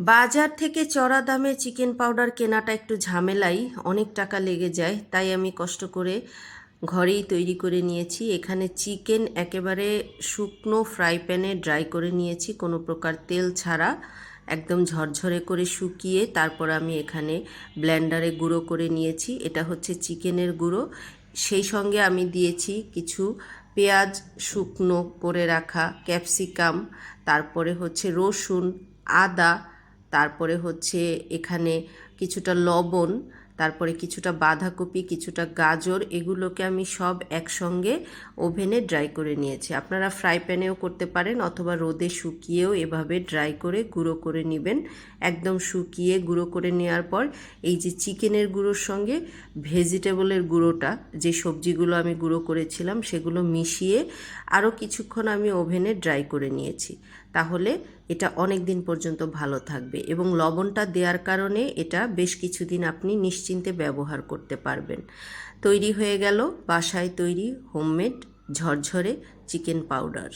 বাজার থেকে চড়া দামে চিকেন পাউডার কেনাটা একটু ঝামেলাই, অনেক টাকা লেগে যায়। তাই আমি কষ্ট করে ঘরেই তৈরি করে নিয়েছি। এখানে চিকেন একেবারে শুকনো ফ্রাই প্যানে ড্রাই করে নিয়েছি, কোনো প্রকার তেল ছাড়া, একদম ঝরঝরে করে শুকিয়ে তারপর আমি এখানে ব্লেন্ডারে গুঁড়ো করে নিয়েছি। এটা হচ্ছে চিকেনের গুঁড়ো। সেই সঙ্গে আমি দিয়েছি কিছু পেঁয়াজ শুকনো করে রাখা, ক্যাপসিকাম, তারপরে হচ্ছে রসুন, আদা, তারপরে হচ্ছে এখানে কিছুটা লবণ, তারপরে কিছুটা বাঁধাকপি, কিছুটা গাজর, এগুলোকে আমি সব একসঙ্গে ওভেনে ড্রাই করে নিয়েছি। আপনারা ফ্রাই প্যানেও করতে পারেন অথবা রোদে শুকিয়েও এভাবে ড্রাই করে গুঁড়ো করে নেবেন। একদম শুকিয়ে গুঁড়ো করে নেওয়ার পর এই যে চিকেনের গুঁড়োর সঙ্গে ভেজিটেবলের গুঁড়োটা, যে সবজিগুলো আমি গুঁড়ো করেছিলাম সেগুলো মিশিয়ে আরও কিছুক্ষণ আমি ওভেনে ড্রাই করে নিয়েছি। তাহলে এটা অনেক দিন পর্যন্ত ভালো থাকবে এবং লবণটা দেওয়ার কারণে এটা বেশ কিছুদিন আপনি নিশ্চিন্তে ব্যবহার করতে পারবেন। তৈরি হয়ে গেল বাসায় তৈরি হোমমেড ঝরঝরে চিকেন পাউডার।